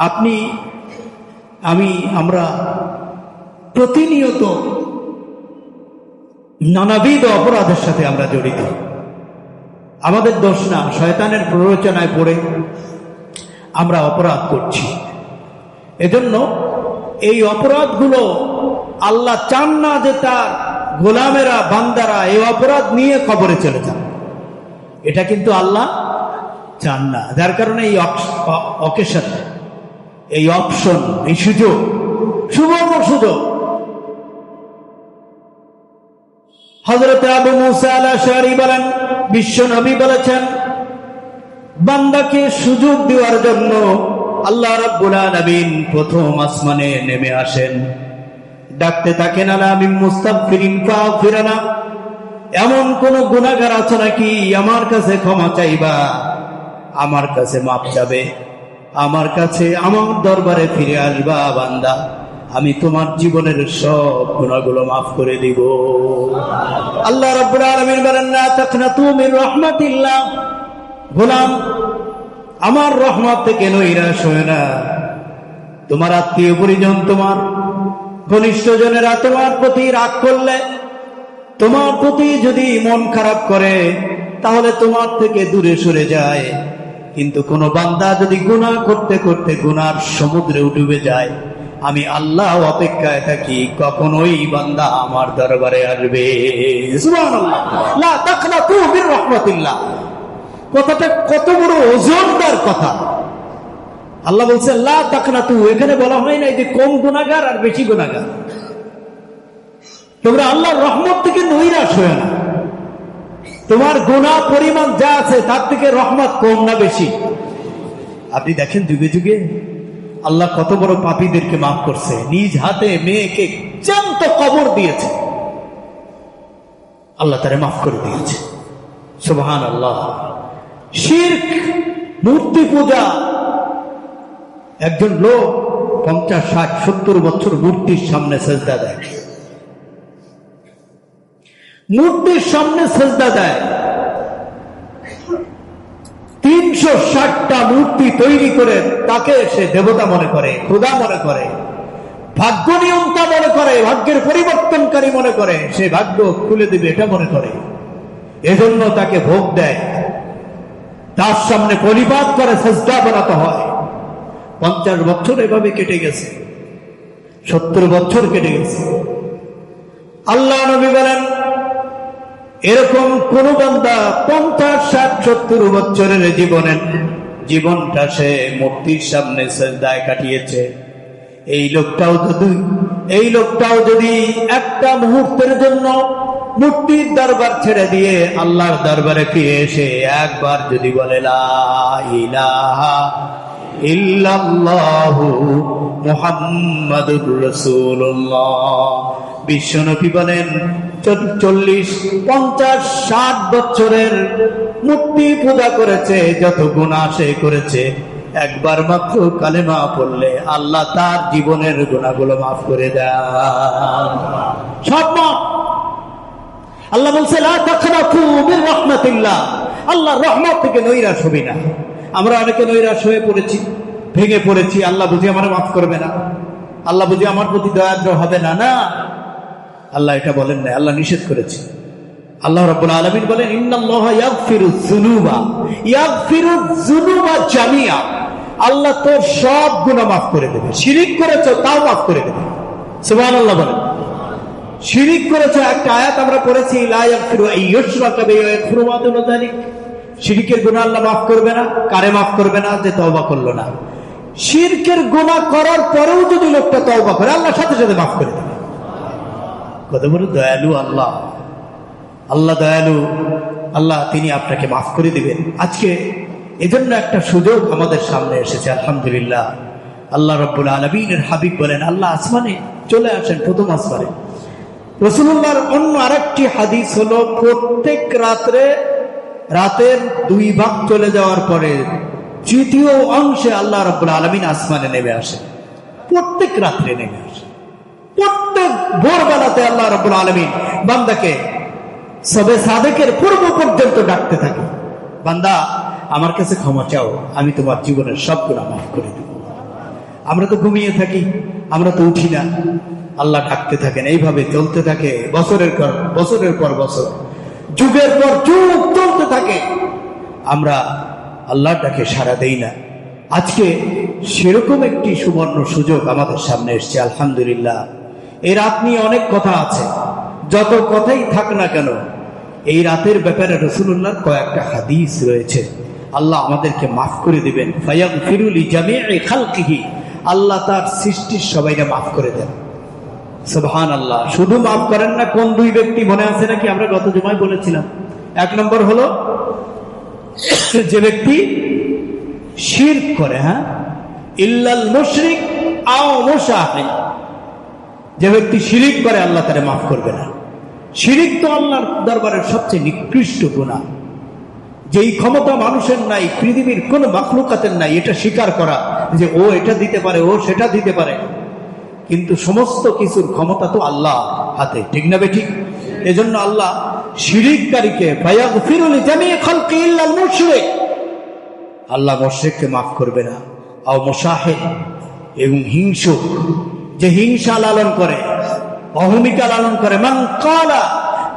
আপনি আমরা প্রতিনিয়ত নানাবিধ অপরাধের সাথে আমরা জড়িত। আমাদের দোষ না, শয়তানের প্ররোচনায় পড়ে আমরা অপরাধ করছি। এজন্য এই অপরাধগুলো আল্লাহ চান না যে তার গোলামেরা, বান্দারা এই অপরাধ নিয়ে কবরে চলে যান। এটা কিন্তু আল্লাহ চান না। যার কারণে এই অকেশন, এই অপশন, এই সুযোগ, সুবর্ণ সুযোগ হযরত আবু মুসা আল-আশআরী বলেন, বিশ্ব নবী বলেছেন, বান্দাকে সুযোগ দেওয়ার জন্য আল্লাহ রাব্বুল আলামিন প্রথম আসমানে নেমে আসেন, ডাকতে থাকেন, আলা মিন মুস্তাগফিরিন ফাগফিরনা, এমন কোন গুনাহগার আছে নাকি আমার কাছে ক্ষমা চাইবা, আমার কাছে মাপ চাবে, আমার কাছে, আমার দরবারে ফিরে আসবা বান্দা, আমি তোমার জীবনের সব গুনাহগুলো মাফ করে দিব। আল্লাহ রাব্বুল আলামিন বলেন, লা তাকনাতু মির রাহমাতিল্লাহ, গোলাম আমার রহমত থেকে নৈরাশ হয় না। তোমার আত্মীয় পরিজন, তোমার ঘনিষ্ঠজনেরা তোমার প্রতি রাগ করলে, তোমার প্রতি যদি মন খারাপ করে, তাহলে তোমার থেকে দূরে সরে যায়। কিন্তু কোন বান্দা যদি গুনাহ করতে করতে গুনার সমুদ্রে ডুবে যায়, আমি আল্লাহ অপেক্ষায় থাকি কখনোই বান্দা আমার দরবারে আসবে। সুবহানাল্লাহ, লা তাকনাতু মির রাহমাতিল্লাহ, কথাটা কত বড় ওজনদার কথা। আল্লাহ বলছে লা তাকনাতু, এখানে বলা হয় না যে কম গুনাহগার আর বেশি গুনাহগার। তোমরা আল্লাহর রহমত থেকে নৈরাশ হয় না। তোমার গুনাহ পরিমাণ যা আছে তার থেকে রহমত কম না বেশি? আপনি দেখেন যুগে যুগে আল্লাহ কত বড় পাপীদেরকে মাফ করছে। নিজ হাতে মেয়েকে জ্যান্ত কবর দিয়েছে, আল্লাহ তারে মাফ করে দিয়েছে। সুবহানাল্লাহ। শিরক, মূর্তি পূজা, একজন লোক 50, 60, 70 বছর মূর্তির সামনে সেজদা দেয়, মূর্তির সামনে সেজদা দেয়। 360টা মূর্তি তৈরি করে তাকে সে দেবতা মনে করে, খোদা মনে করে, ভাগ্য নিয়ন্তা মনে করে, ভাগ্যের পরিবর্তনকারী মনে করে, সে ভাগ্য খুলে দিবে এটা মনে করে। এজন্য তাকে ভোগ দেয়, তার সামনে পরিপাত করে সেজদা বানাতে হয়। 50 বছর এভাবে কেটে গেছে, 70 বছর কেটে গেছে। আল্লাহ নবী বলেন, এরকম কোন বান্দা 50, 60, 70 বছরের জীবনটা সে মূর্তির সামনে সেজদায় কাটিয়েছে, এই লোকটাও যদি একটা মুহূর্তের জন্য মূর্তির দরবার ছেড়ে দিয়ে আল্লাহর দরবারে ফিরে এসে একবার যদি বলে লা ইলাহা ইল্লাল্লাহু মুহাম্মাদুর রাসূলুল্লাহ, বিশ্বনবী বলেন 40, 50, 60 বছরের মূর্তি পূজা করেছে, যত গুনাহ সে করেছে, একবার মাত্র কালেমা পড়লে আল্লাহ তার জীবনের গুনাহগুলো মাফ করে দেন, সব মাফ। আল্লাহ বলছে লা তাকনাতু মির রাহমাতিল্লাহ, আল্লাহর রহমত থেকে নৈরাশ হবি না। আমরা অনেকে নৈরাশ হয়ে পড়েছি, ভেঙে পড়েছি, আল্লাহ বুঝি আমার মাফ করবে না, আল্লাহ বুঝি আমার প্রতি দয়াদ্র হবে না। না, আল্লাহ এটা বলেন না, আল্লাহ নিষেধ করেছে। আল্লাহ রাব্বুল আলামিন বলেন, ইন্নাল্লাহা ইয়াগফিরুয যুনুবা জামিআ, আল্লাহ তোর সব গুনাহ মাফ করে দেবে। শিরিক করেছো তাও মাফ করে দেবে। সুবহানাল্লাহ বলেন। শিরিক করেছো, একটা আয়াত আমরা পড়েছি, লা ইয়াগফিরু আইয়ুশরাকা বিহি ওয়া ইয়াগফিরু মা দুনা যালিক, শিরকের গুনাহ আল্লাহ মাফ করবে না। কারে মাফ করবে না? যে তওবা করলো না। শিরকের গুনাহ করার পরেও যদি লোকটা তওবা করে, আল্লাহ সাথে সাথে মাফ করে দেবে। কত বড় দয়ালু আল্লাহ! আল্লাহ দয়ালু, আল্লাহ তিনি আপনাকে মাফ করে দিবেন। আজকে এজন্য একটা সুযোগ আমাদের সামনে এসেছে, আলহামদুলিল্লাহ। আল্লাহ রাব্বুল আলামিনের হাবিব বলেন, আল্লাহ আসমানে চলে আসেন, প্রথম আসমানে। রাসূলুল্লাহর অন্য আরেকটি হাদিস হলো, প্রত্যেক রাতের 2 ভাগ চলে যাওয়ার পরে তৃতীয় অংশে আল্লাহ রাব্বুল আলামিন আসমানে নেমে আসে, প্রত্যেক রাত্রে নেমে আসে। প্রত্যেক ভোরবেলাতে আল্লাহ রাব্বুল আলামিন বান্দাকে সবে সাদেকের পূর্ব পর্যন্ত ডাকতে থাকে, বান্দা আমার কাছে ক্ষমা চাও, আমি তোমার জীবনের সব গুনাহ মাফ করে দেব। আমরা তো ঘুমিয়ে থাকি, আমরা তো উঠি না, আল্লাহ ডাকতে থাকেন। এইভাবে চলতে থাকে বছরের পর বছর, যুগের পর যুগ চলতে থাকে, আমরা আল্লাহর ডাকে সাড়া দেই না। আজকে সেরকম একটি সুবর্ণ সুযোগ আমাদের সামনে এসছে, আলহামদুলিল্লাহ। এই রাত নিয়ে অনেক কথা আছে, যত কথাই থাক না কেন এই রাতের ব্যাপারে রাসূলুল্লাহর কয়েকটা হাদিস রয়েছে। আল্লাহ আমাদেরকে মাফ করে দিবেন। ফায়াগফিরু লিজামিই খালকিহি, আল্লাহ তার সৃষ্টির সবাইকে মাফ করে দেন। সুবহানাল্লাহ। শুধু মাফ করেন না, কোন দুই ব্যক্তি মনে আছে নাকি? আমরা গত জুমায় বলেছিলাম। এক নম্বর হলো যে ব্যক্তি শিরক করে, হ্যাঁ, ইল্লাল মুশরিক আও মুশাহিদ, যে ব্যক্তি শিরিক করে আল্লাহ তারে মাফ করবে না। শিরিক তো আল্লাহর দরবারের সবচেয়ে নিকৃষ্ট গুনাহ। যেই ক্ষমতা মানুষের নাই, পৃথিবীর কোন মাখলুকাতের নাই, এটা স্বীকার করা যে ও এটা দিতে পারে, ও সেটা দিতে পারে, কিন্তু সমস্ত কিছুর ক্ষমতা তো আল্লাহ হাতে, ঠিক না বেঠিক? এজন্য আল্লাহ শিরিককারীকে ফায়াগফিরু লিজামিই খালকি ইল্লাল মুশরিক, আল্লাহ মুশরিককে মাফ করবে না। আও মুশাহিদ, এবং হিংসুক, যে হিংসা লালন করে, অহমিকা লালন করে। মান কালা,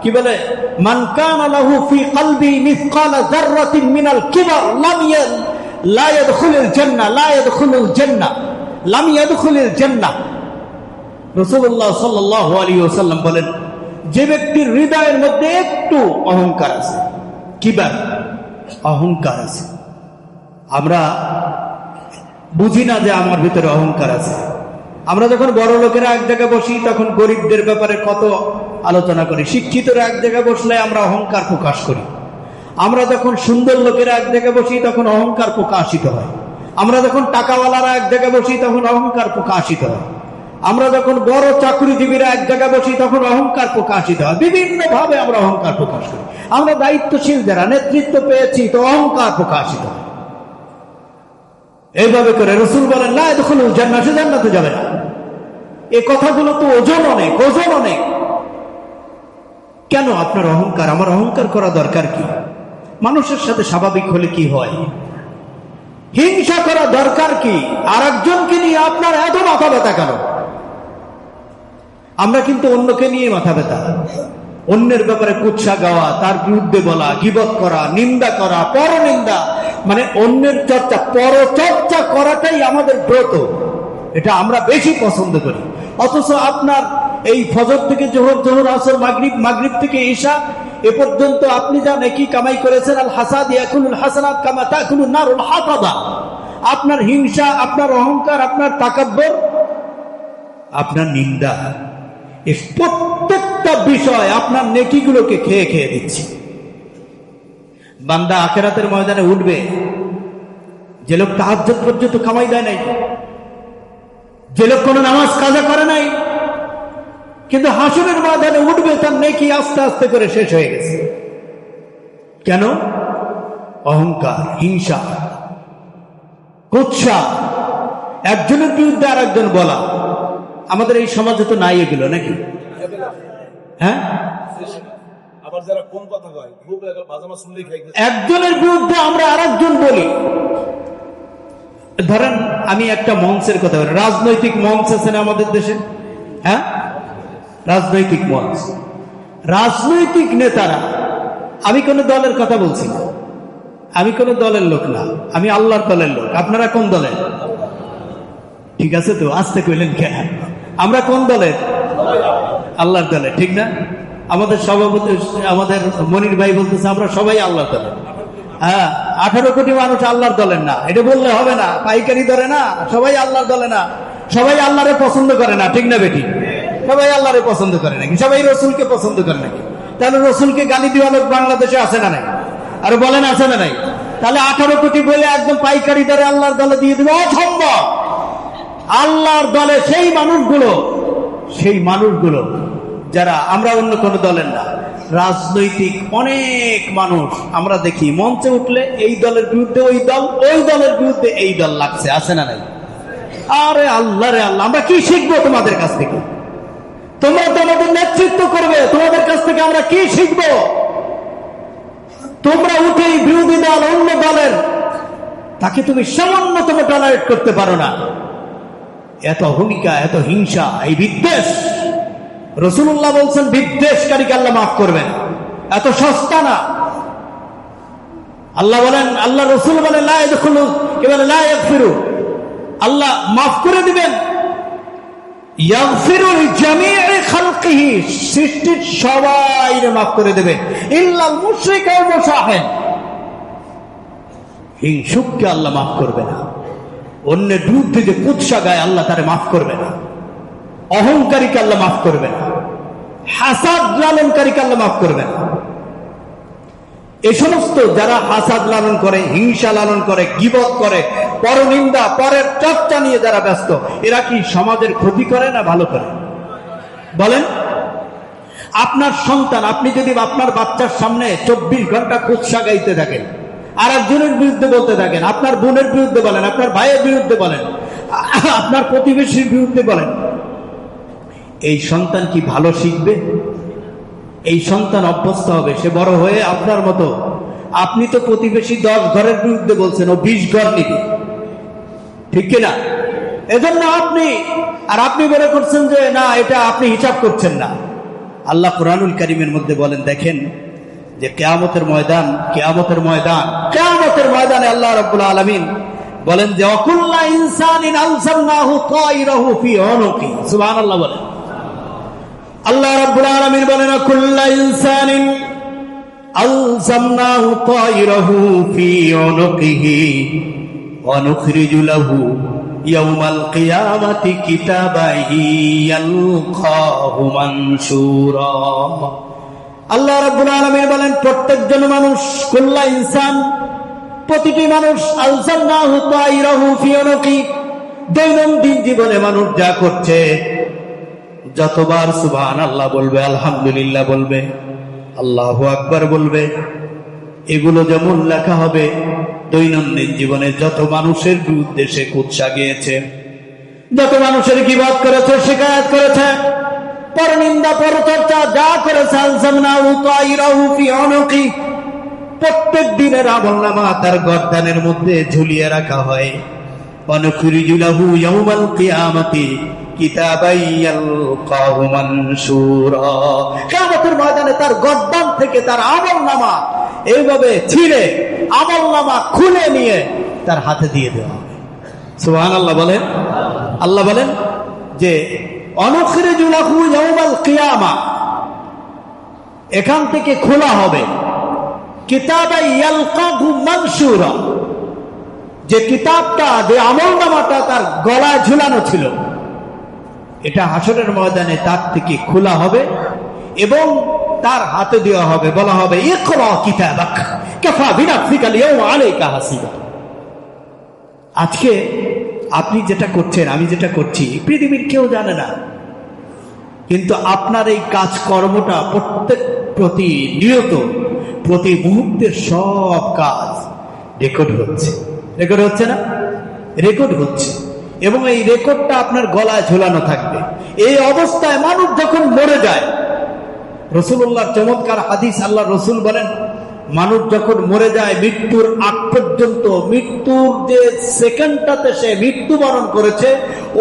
কি বলে, মান কানা লাহু ফি কলবি মিসকালা যাররাতিন মিনাল কিবার লা ইয়াদখুলুল জান্নাহ, লাম ইয়াদখুলুল জান্নাহ। রাসূলুল্লাহ সাল্লাল্লাহু আলাইহি ওয়াসাল্লাম বলেন, যে ব্যক্তির হৃদয়ের মধ্যে একটু অহংকার আছে, কিবার, অহংকার আছে, আমরা বুঝি না যে আমার ভিতরে অহংকার আছে। আমরা যখন বড় লোকেরা এক জায়গায় বসি তখন গরিবদের ব্যাপারে কত আলোচনা করি, শিক্ষিতরা এক জায়গায় বসলে আমরা অহংকার প্রকাশ করি। আমরা যখন সুন্দর লোকেরা এক জায়গায় বসি তখন অহংকার প্রকাশিত হয়। আমরা যখন টাকাওয়ালারা এক জায়গায় বসি তখন অহংকার প্রকাশিত হয়। আমরা যখন বড় চাকরিজীবীরা এক জায়গায় বসি তখন অহংকার প্রকাশিত হয়। বিভিন্ন ভাবে আমরা অহংকার প্রকাশ করি। আমরা দায়িত্বশীল যারা, নেতৃত্ব পেয়েছি, তো অহংকার প্রকাশিত হয়। এইভাবে করে রাসূল বলেন, লা ইয়াদখুলুল জান্নাহ, সে জান্নাতে যাবে না। এই কথাগুলো তো ওজন অনেক, ওজন অনেক। কেন আপনার অহংকার? আমার অহংকার করা দরকার কি? মানুষের সাথে স্বাভাবিক হলে কি হয়? হিংসা করা দরকার কি? আর একজনকে নিয়ে আপনার এত মাথা ব্যথা কেন? আমরা কিন্তু অন্যকে নিয়ে মাথা ব্যথা, অন্যের ব্যাপারে কুৎসা গাওয়া, তার বিরুদ্ধে বলা, গীবত করা, নিন্দা করা, পরনিন্দা, মানে অন্যের চর্চা, পরচর্চা করাটাই আমাদের ব্রত, এটা আমরা বেশি পছন্দ করি। অথচ আপনার এই ফজর থেকে জোহর, জোহর আসর, মাগরিব, মাগরিব থেকে ঈশা এ পর্যন্ত আপনি যা নেকি কামাই করেছেন, আল হাসাদ ইয়াকুলুল হাসানাত কামা তাকুলুন নারুল হাতাবা, আপনার হিংসা, আপনার অহংকার, আপনার তাকাব্বুর, আপনার নিন্দা, এই প্রত্যেকটা বিষয় আপনার নেকিগুলোকে খেয়ে খেয়ে দিচ্ছে। বান্দা আখিরাতের ময়দানে উঠবে, যে লোক তাহাজ্জুদ পর্যন্ত কামাই দেয় নাই, যে লোক কোনো নামাজ কাজা করে নাই, কিন্তু হাসরের ময়দানে উঠবে, তার নেকি আস্তে আস্তে করে শেষ হয়ে গেছে। কেন? অহংকার, হিংসা, কুৎসা, একজনের বিরুদ্ধে আর একজন বলা। আমাদের এই সমাজে তো নাই এগুলো, নাকি? হ্যাঁ, আবার যারা কোন কথা কয়, খুব বাজামা শুনলেই খাই, একজনের বিরুদ্ধে আমরা আর একজন বলি। ধরেন আমি একটা মঞ্চের কথা বলি, রাজনৈতিক মঞ্চ আছে না আমাদের দেশে? হ্যাঁ, রাজনৈতিক মঞ্চ, রাজনৈতিক নেতারা, আমি কোন দলের কথা বলছি না, আমি কোন দলের লোক না, আমি আল্লাহর দলের লোক। আপনারা কোন দলের? ঠিক আছে তো, আস্তে কইলেন কেন? আমরা কোন দলের? আল্লাহর দলের, ঠিক না? আমাদের সভাপতি, আমাদের মনির ভাই বলতেছে আমরা সবাই আল্লাহর দলের। হ্যাঁ, 18 কোটি মানুষ আল্লাহর দলের না, এটা বললে হবে না। পাইকারি ধরে না, সবাই আল্লাহর দলে না, সবাই আল্লাহরে পছন্দ করে না, ঠিক না বেটি? সবাই আল্লাহরে পছন্দ করে নাকি? সবাই রসুলকে পছন্দ করে নাকি? তাহলে রসুলকে গালি দেওয়া লোক বাংলাদেশে আছে না নাই? আর বলেন আছে না নাই? তাহলে 18 কোটি বলে একদম পাইকারি দরে আল্লাহর দলে দিয়ে দেবে, অসম্ভব। আল্লাহর দলে সেই মানুষগুলো যারা, আমরা অন্য কোন দলের না, রাজনৈতিক অনেক মানুষ আমরা দেখি মঞ্চে উঠলে এই দলের বিরুদ্ধে ওই দল, ওই দলের বিরুদ্ধে এই দল লাগছে, আছে না নাই? আরে আল্লাহ রে আল্লাহ, আমরা কি শিখবো তোমাদের কাছ থেকে? তোমরা তো আমাদের নেতৃত্ব করবে, তোমাদের কাছ থেকে আমরা কি শিখবো? তোমরা উঠে বিরোধী দল, অন্য দলের, তাকে তুমি সামান্যতম টলারেট করতে পারো না। এত অহমিকা, এত হিংসা, এই বিদ্বেষ। রাসূলুল্লাহ বলছেন বিদ্বেষকারীকে আল্লাহ মাফ করবেন, এত সস্তা না। আল্লাহ বলেন, আল্লাহ রাসূল বলেন লা ইয়াদখুলু কিবালা লা ইয়াগফিরু, আল্লাহ মাফ করে দিবেন। ইয়াগফিরু লিজামিই খালকিহি, সৃষ্টির সবাইকে মাফ করে দেবে, ইল্লাল মুশরিকা ওয়াল মুসাহিন, হিংসুককে আল্লাহ মাফ করবে না। অন্যের বিরুদ্ধে যে কুৎসা গায় আল্লাহ তারে মাফ করবে না। অহংকারীকে আল্লাহ মাফ করবে না। হাসাদ লালনকারীকে আল্লাহ মাফ করবে না। এই সমস্ত যারা হাসাদ লালন করে, হিংসা লালন করে, গীবত করে, পরনিন্দা, পরের চর্চা নিয়ে যারা ব্যস্ত, এরা কি সমাজের ক্ষতি করে না ভালো করে? বলেন। আপনার সন্তান, আপনি যদি আপনার বাচ্চার সামনে 24 ঘন্টা কুৎসা গাইতে থাকেন, আর একজনের বিরুদ্ধে বলতে থাকেন, আপনার বোনের বিরুদ্ধে বলেন, আপনার ভাইয়ের বিরুদ্ধে বলেন, আপনার প্রতিবেশীর বিরুদ্ধে বলেন, এই সন্তান কি ভালো শিখবে? এই সন্তান অভ্যস্ত হবে, সে বড় হয়ে আপনার মতো, আপনি তো প্রতিবেশী 10 ঘরের বিরুদ্ধে বলছেন, ও 20 ঘর নিবে, ঠিক কিনা? এজন্য আপনি মনে করছেন যে না, এটা আপনি হিসাব করছেন না। আল্লাহ কুরআনুল কারীমের মধ্যে বলেন, দেখেন যে কিয়ামতের ময়দানে আল্লাহ রাব্বুল আলামিন বলেন যে ওয়াকুল্লা ইনসানিন আলসামনাহু তায়রাহু ফি উনুকি, সুবহানাল্লাহ বলেন। আল্লাহ রাব্বুল আলামিন বলেন ওয়াকুল্লা ইনসানিন আলসামনাহু তায়রাহু ফি উনুকিহি ওয়া নুখরিজু লাহু ইয়াউমাল কিয়ামাতি কিতাবাহি ইয়ালকাহু মানসুরা। আল্লাহ রাব্বুল আলামিন বলেন প্রত্যেকজন মানুষ, কুল্লা ইনসান, প্রতিটি মানুষ, আলসামনাহু তায়রাহু ফি উনুকি, দৈনন্দিন জীবনে মানুষ যা করছে, যতবার সুবহানাল্লাহ বলবে, আলহামদুলিল্লাহ বলবে, আল্লাহু আকবার বলবে, এগুলো যেমন লেখা হবে দৈনন্দিন জীবনে যত মানুষের বিরুদ্ধে সে কুৎসা গেয়েছে, যত মানুষের গীবত করেছে, শিকায়াত করেছে, পরনিন্দা, পরচর্চা যা করেছে, আলসামনাহু তায়রাহু ফি উনুকি, প্রত্যেক দিনের আমলনামা তার গর্দানের মধ্যে ঝুলিয়ে রাখা হয়। ওয়া নুখরিজু লাহু ইয়াউমাল কিয়ামাতি কিতাবান ইয়ালকাহু মানসুরা, কিয়ামতের ময়দানে তার গর্দান থেকে তার আমলনামা এইভাবে ছিঁড়ে আমলনামা খুলে নিয়ে তার হাতে দিয়ে দেওয়া হবে। সুবহানাল্লাহ বলেন। আল্লাহ বলেন যে অনুখরিজু লাহু ইয়াউমাল কিয়ামা, এখান থেকে খোলা হবে কিতাবান ইয়ালকাহু মানসুরা, যে কিতাবটা, যে আমলনামাটা তার গলায় ঝুলানো ছিল, এটা হাসরের ময়দানে তার থেকে খোলা হবে এবং তার হাতে দেওয়া হবে, বলা হবে ইকরা কিতাবাক কাফা বিনাফসিকা আল-ইয়াওমা আলাইকা হাসিবা। আজকে আপনি যেটা করছেন, আমি যেটা করছি, পৃথিবীর কেউ জানে না, কিন্তু আপনার এই কাজকর্মটা প্রত্যেক প্রতিনিয়ত, প্রতি মুহূর্তের সব কাজ রেকর্ড হচ্ছে না? রেকর্ড হচ্ছে, এবং এই রেকর্ডটা আপনার গলায় ঝোলানো থাকবে। এই অবস্থায় মানুষ যখন মরে যায়, রাসূলুল্লাহর চমৎকার হাদিস, আল্লাহ রাসূল বলেন মানুষ যখন মরে যায়, মৃত্যুর আগ পর্যন্ত, মৃত্যুর যে সেকেন্ডটাতে সে মৃত্যুবরণ করেছে,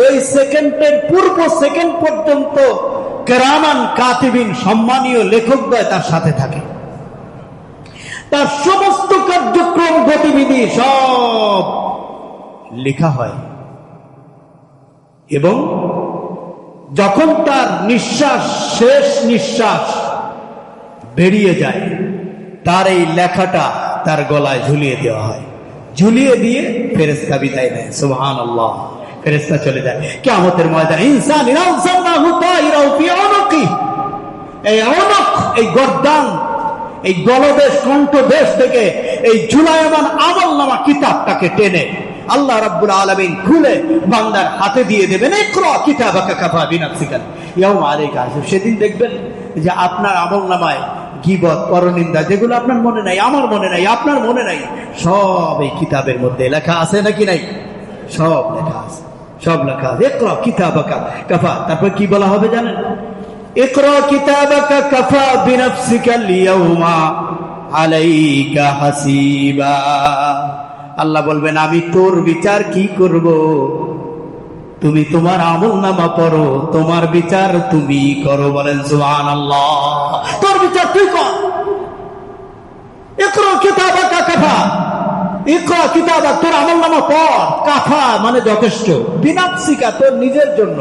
ওই সেকেন্ডের পূর্ব সেকেন্ড পর্যন্ত কিরামান কাতিবিন, সম্মানীয় লেখকদ্বয় তার সাথে থাকে। তার সমস্ত কার্যক্রম, গতিবিধি সব লেখা হয়, এবং যখন তার নিঃশ্বাস, শেষ নিঃশ্বাস বেরিয়ে যায়, তার এই লেখাটা তার গলায় ঝুলিয়ে দেওয়া হয়। ঝুলিয়ে দিয়ে ফেরেশতা বিদায় নেয়। সুবহানাল্লাহ, ফেরেশতা চলে যায়। কিয়ামতের ময়দানে ইনসান আলসামনাহু তায়রাহু ফি উনুকি, এই উনুক, এই গর্দান, এই গলদেশ, কণ্ঠদেশ থেকে এই ঝুলায়মান আমলনামা কিতাবটাকে টেনে আল্লাহ রাব্বুল আলামিন খুলে বান্দার হাতে দিয়ে দেবেন, ইকরা কিতাবাকা কাফা বিনাফসিকা আল-ইয়াওমা আলাইকা হাসিবা। সেদিন দেখবেন যে আপনার আমলনামায় গীবত, পরনিন্দা, যেগুলো আপনার মনে নাই, আমার মনে নাই, আপনার মনে নাই, সব এই কিতাবের মধ্যে লেখা আছে নাকি নাই? সব লেখা আছে, সব লেখা আছে। ইকরা কিতাবাকা কাফা, তারপর কি বলা হবে জানেন? ইকরা কিতাবাকা কাফা বিনাফসিকা আল-ইয়াওমা আলাইকা হাসিবা। আল্লাহ বলবেন আমি তোর বিচার কি করব? তুমি তোমার আমল নামা পড়ো, তোমার বিচার তুমি করো। বলেন সুবহানাল্লাহ। তোর বিচার তুই কর। ইকরা কিতাবাকা কাফা, ইকরা কিতাবাক, তোর আমল নামা পড়। কাফা মানে যথেষ্ট, বিনাফসিকা তোর নিজের জন্য,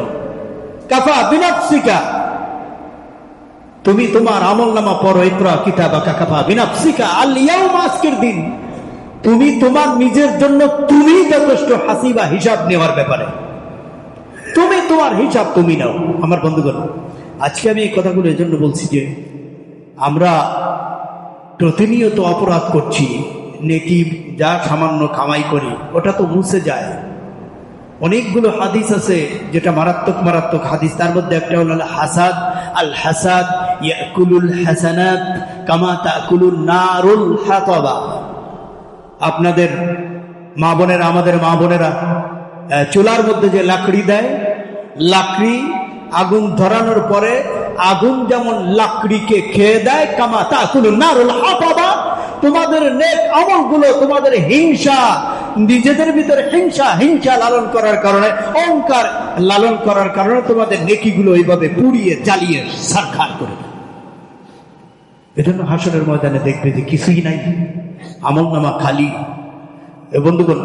কাফা বিনাফসিকা, তুমি তোমার আমল নামা পড়ো। ইকরা কিতাবাকা কাফা বিনাফসিকা আল ইয়াউমা, আজকের দিন তুমি তোমার নিজের জন্য তুমি যথেষ্ট হাসিবা, হিসাব নেওয়ার ব্যাপারে তুমি তোমার হিসাব তুমি নাও। আমার বন্ধুগণ, আজকে আমি এই কথাগুলো এজন্য বলছি যে আমরা প্রতিনিয়ত অপরাধ করছি। নেকি যা সামান্য কামাই করি ওটা তো মুছে যায়। অনেকগুলো হাদিস আছে যেটা মারাত্মক মারাত্মক হাদিস। তার মধ্যে একটা হলো হাসাদ, আল হাসাদ ইয়াকুলুল হাসানাত কামা তাকুলুন নারুল হাতাবা। আপনাদের মা বোনেরা, আমাদের মা বোনেরা চুলার মধ্যে যে লাকড়ি দেয়, লাকড়ি আগুন ধরানোর পরে আগুন যেমন লাকড়িকে খেয়ে দেয়, কামা তাকুলুন নারুল হাতাবা, তোমাদের নেক আমলগুলো, তোমাদের হিংসা, নিজেদের ভিতরে হিংসা লালন করার কারণে, অহংকার লালন করার কারণে তোমাদের নেকিগুলো এইভাবে পুড়িয়ে জ্বালিয়ে ছারখার করে দেয়। এজন্য হাসরের ময়দানে দেখবে যে কিছুই নাই, আমল নামা খালি। এ বন্ধুগণ,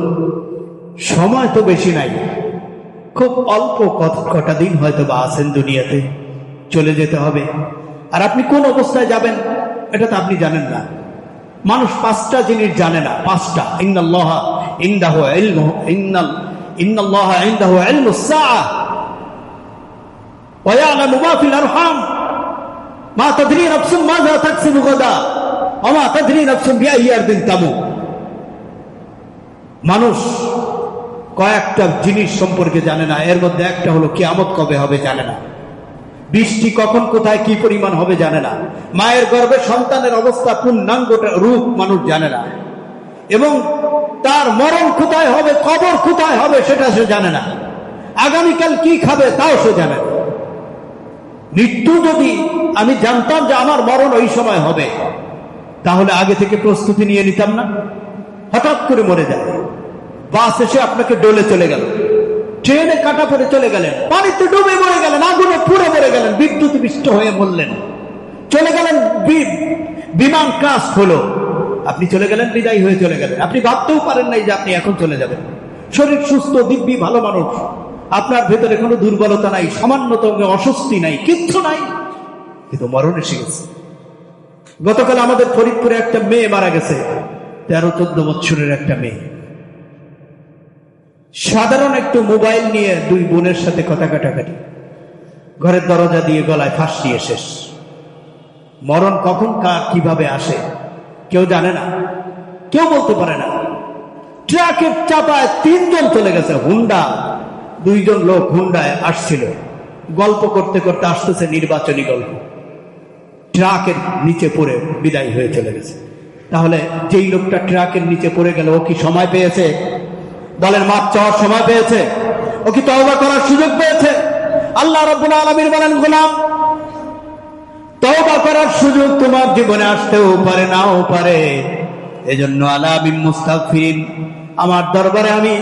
সময় তো বেশি নাই, খুব অল্প কটা দিন হয়তো বা আছেন দুনিয়াতে, চলে যেতে হবে। আর আপনি কোন অবস্থায় যাবেন এটা তো আপনি জানেন না। মানুষ 5টা জিনিস জানে না, 5টা। ইন্নাল্লাহা ইনদাহু ইলমুহু, ইন্নাল্লাহা ইনদাহু ইলমুস সাআহ ওয়া ইয়ালামু মা ফিল আরহাম মা তাদরি নাফসুন মাযা তাকসিবু গাদা ওয়া মা তাদরি নাফসুন বিআইয়ি আরদিন তামুত। মানুষ কয়েকটা জিনিস সম্পর্কে জানে না। এর মধ্যে একটা হলো কিয়ামত কবে হবে জানে না, বৃষ্টি কখন কোথায় কি পরিমাণ হবে জানে না, মায়ের গর্ভে সন্তানের অবস্থা পূর্ণাঙ্গটা রূপ মানুষ জানে না, এবং তার মরণ কোথায় হবে, কবর কোথায় হবে সেটা সে জানে না, আগামীকাল কি খাবে তাও সে জানে না। মৃত্যু যদি আমি জানতাম যে আমার মরণ ওই সময় হবে, তাহলে আগে থেকে প্রস্তুতি নিয়ে নিতাম না। হঠাৎ করে মরে যায়, বাস এসে আপনাকে ডলে চলে গেল, ট্রেনে কাটা পড়ে চলে গেলেন, পানিতে ডুবে মরে গেলেন, আগুনে পুড়ে মরে গেলেন, বিদ্যুৎ বিষ্ট হয়ে মরলেন, চলে গেলেন, বিমান ক্রাশ হলো, আপনি চলে গেলেন, বিদায় হয়ে চলে গেলেন। আপনি ভাবতেও পারেন নাই যে আপনি এখন চলে যাবেন। শরীর সুস্থ, দিব্যি ভালো মানুষ, আপনার ভেতরে কোনো দুর্বলতা নাই, সামান্যতম অস্বস্তি নাই, কিচ্ছু নাই, কিন্তু মরণ এসে গেছে। গতকাল আমাদের ফরিদপুরে একটা মেয়ে মারা গেছে, 13-14 বছরের একটা মেয়ে। সাধারণ একটু মোবাইল নিয়ে 2 বোনের সাথে কথা কাটাকাটি, ঘরের দরজা দিয়ে গলায় ফাঁস দিয়ে শেষ। মরণ কখন কার কিভাবে আসে কেউ জানে না, কেউ বলতে পারে না। ট্রাকের চাপায় 3 জন চলে গেছে, হুন্ডা, 2 জন লোক হুন্ডায় আসছিল, গল্প করতে করতে আসতেছে নির্বাচনী গল্প, ট্রাকের নিচে পড়ে বিদায় হয়ে চলে গেছে। তাহলে যেই লোকটা ট্রাকের নিচে পড়ে গেল, ও কি সময় পেয়েছে? দলের মাপ চাওয়ার সময় পেয়েছে? ও কি তওবা করার সুযোগ পেয়েছে? আল্লাহ রাব্বুল আলামিন বলেন, গোলাম, তওবা করার সুযোগ তোমার জীবনে আসতেও পারে, নাও পারে। এজন্য আলা বিল মুস্তাগফিরিন, আমার দরবারে আমি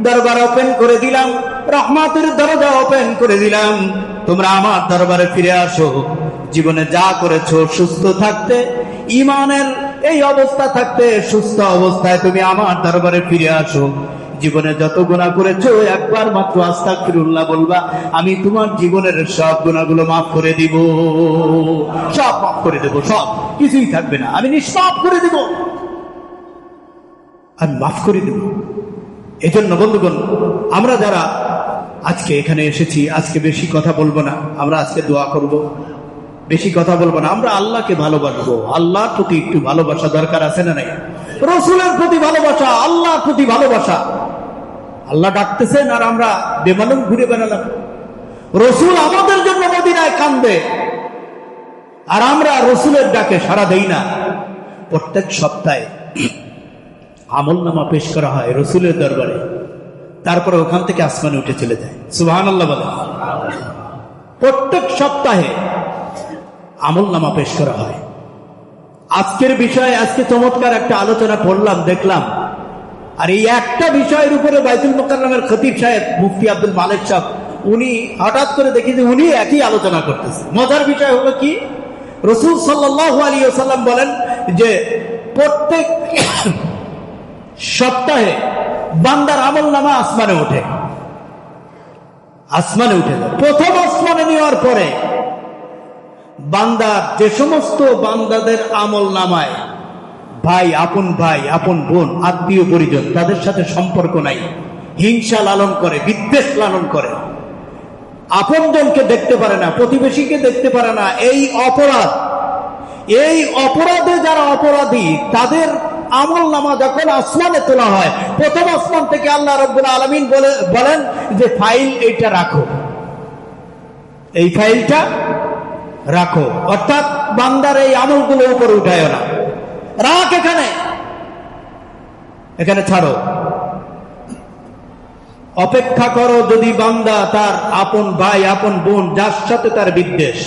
দরবার ওপেন করে দিলাম, রহমতের দরজা ওপেন করে দিলাম, তোমরা আমার দরবারে ফিরে আসো। জীবনে যা করেছো সুস্থ থাকতে, ঈমানের এই অবস্থা থাকতে, সুস্থ অবস্থায় তুমি আমার দরবারে ফিরে আসো। জীবনে যত গুনাহ করেছো একবার মাত্র আস্তাগফিরুল্লাহ বলবা, আমি তোমার জীবনের সব গুনাহগুলো মাফ করে দিব, সব মাফ করে দেব, সব কিছুই থাকবে না, আমি নিষ্পাপ করে দেব, আমি মাফ করে দেব। এজন্য বন্ধুগণ, আমরা যারা আজকে এখানে এসেছি, আজকে বেশি কথা বলবো না, আমরা আজকে দোয়া করব, বেশি কথা বলবো না। আমরা আল্লাহকে ভালোবাসবো, আল্লাহর প্রতি একটু ভালোবাসা দরকার আছে না নাই? রসুলের প্রতি ভালোবাসা, আল্লাহর প্রতি ভালোবাসা। আল্লাহ ডাকতেছেন আর আমরা বেমালুম ঘুরে বেড়ালাম। রসুল আমাদের জন্য মদিনায় কান্দে আর আমরা রসুলের ডাকে সাড়া দেই না। প্রত্যেক সপ্তাহে আমলনামা পেশ করা হয় রসুলের দরবারে, তারপরে ওখান থেকে আসমানে উঠে চলে যায়। সুবহানাল্লাহ বলে। প্রত্যেক সপ্তাহে আমলনামা পেশ করা হয়। আজকের বিষয়ে আজকে চমৎকার একটা আলোচনা পড়লাম, দেখলাম আর এই একটা বিষয়ের উপরে বাইতুল মুকাররমের খতিব সাহেব মুফতি আব্দুল মালিক সাহেব উনি হঠাৎ করে দেখি যে উনি একই আলোচনা করতেছে। মজার বিষয় হলো কি, রাসূল সাল্লাল্লাহু আলাইহি ওয়াসাল্লাম বলেন যে প্রত্যেক সপ্তাহে বান্দার আমলনামা আসমানে ওঠে, আসমানে উঠে যায়। প্রথম আসমানে নেওয়ার পরে বান্দার যে সমস্ত বান্দাদের আমলনামায় ভাই, আপন বোন, আত্মীয় পরিজন, তাদের সাথে সম্পর্ক নাই, হিংসা লালন করে, বিদ্বেষ লালন করে, আপনজনকে দেখতে পারে না, প্রতিবেশীকে দেখতে পারে না, এই অপরাধে যারা অপরাধী তাদের আমলনামা যখন আসমানে তোলা হয়, প্রথম আসমান থেকে আল্লাহ রাব্বুল আলামিন বলেন যে ফাইল এইটা রাখো, এই ফাইলটা রাখো, অর্থাৎ বান্দার এই আমলগুলো উপরে উঠায় না, রাখ এখানে ছাড়ো, অপেক্ষা করো যদি বান্দা তার আপন ভাই, আপন বোন, যার সাথে তার বিদ্বেষ,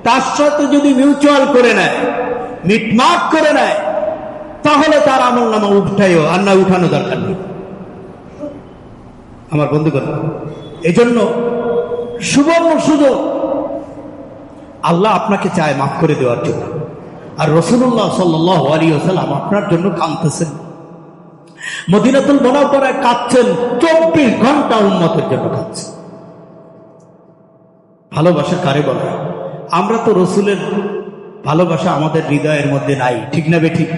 তার সাথে যদি মিউচুয়াল করে নেয়, মিটমাট করে নেয়, তাহলে তার আমলনামা উঠাইও, আর না উঠানো দরকার নেই। আমার বন্ধুগণ, এই জন্য সুবর্ণ সুযোগ আল্লাহ আপনাকে চায় মাফ করে দেওয়ার জন্য, আর রাসূলুল্লাহ সাল্লাল্লাহু আলাইহি ওয়াসাল্লাম আপনার জন্য কাঁদতেছেন, মদিনাতুল মুনাওয়ারায় কাঁদছেন, 24 ঘন্টা উম্মতের জন্য কাঁদছেন। ভালোবাসা কারে বলে? আমরা তো রসুলের ভালোবাসা আমাদের হৃদয়ের মধ্যে নাই, ঠিক না বেঠিক?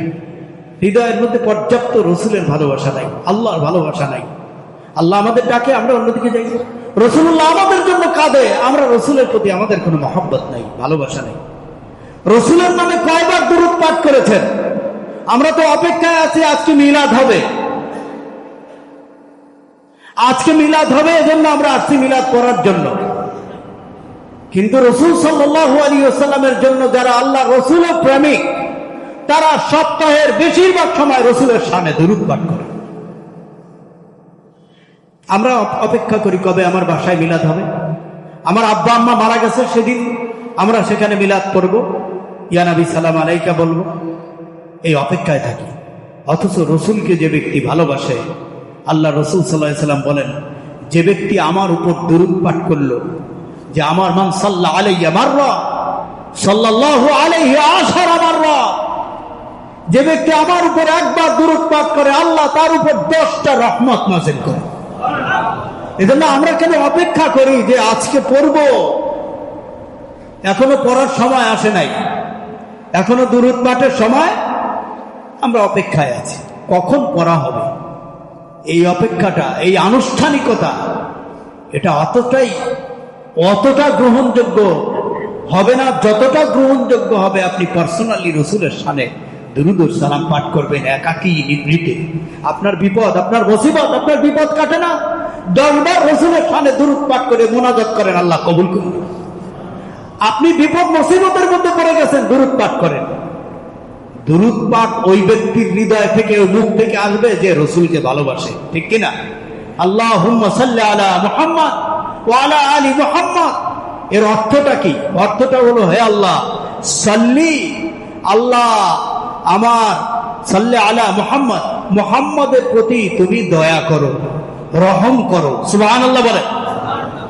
হৃদয়ের মধ্যে পর্যাপ্ত রসুলের ভালোবাসা নাই, আল্লাহর ভালোবাসা নাই। আল্লাহ আমাদের ডাকে, আমরা অন্যদিকে যাই। রাসূলুল্লাহ আমাদের জন্য কাঁদে, আমরা রসুলের প্রতি আমাদের কোনো মহব্বত নাই, ভালোবাসা নাই। রসুলের নামে কয়বার দুরূদ পাঠ করেছেন? আমরা তো অপেক্ষায় আছি, আজকে মিলাদ হবে, এজন্য আমরা আসছি মিলাদ করার জন্য। কিন্তু রাসূল সাল্লাল্লাহু আলাইহি ওয়াসাল্লামের জন্য যারা আল্লাহ রসুলের প্রেমিক, তারা সপ্তাহের বেশিরভাগ সময় রসুলের শানে দুরূদ পাঠ করে। আমরা অপেক্ষা করি কবে আমার বাসায় মিলাদ হবে, আমার আব্বা আম্মা মারা গেছে সেদিন আমরা সেখানে মিলাদ করব, ইয়া নবী সালাম আলাইকা বলবো, এই অপেক্ষায় থাকি। অথচ রসুলকে যে ব্যক্তি ভালোবাসে, আল্লাহ রসুল সাল্লাল্লাহু আলাইহি ওয়াসাল্লাম বলেন, যে ব্যক্তি আমার উপর দুরূদ পাঠ করলো, যে আমার মান সাল্লা আলাইয়া মাররা সাল্লাল্লাহু আলাইহি আশারা মাররা, যে ব্যক্তি আমার উপর একবার দুরূদ পাঠ করে, আল্লাহ তার উপর 10টা রহমত নাযিল করে। এজন্য আমরা কেন অপেক্ষা করি যে আজকে পড়ব? এখনো পড়ার সময় আসে নাই, এখনো দুরূদ পাঠের সময়, আমরা অপেক্ষায় আছি কখন পড়া হবে। এই অপেক্ষাটা, এই আনুষ্ঠানিকতা, এটা অতটা গ্রহণযোগ্য হবে না যতটা গ্রহণযোগ্য হবে আপনি পার্সোনালি রসুলের শানে দুরূদ ও সালাম পাঠ করবেন, একাকী নিভৃতে। আপনার বিপদ, আপনার মুসিবত, আপনার বিপদ কাটে না? 10 বার রসুলের শানে দুরূদ পাঠ করে মুনাজাত করেন, আল্লাহ কবুল করুন। আপনি বিপদ মুসিবতের মধ্যে পড়ে গেছেন, দুরূদ পাঠ করেন। দুরূদ পাঠ ওই ব্যক্তির হৃদয় থেকে, ওই মুখ থেকে আসবে যে রসুলকে ভালোবাসে, ঠিক কিনা? আল্লাহুম্মা সাল্লি আলা মুহাম্মদ ওয়া আলা আলি মুহাম্মদ, এর অর্থটা কি? অর্থটা হলো, হে আল্লাহ সাল্লি, আল্লাহ আমার সাল্লি আলা মুহাম্মদ, মুহাম্মদের প্রতি তুমি দয়া করো, রহম করো, সুবহানাল্লাহ বলে।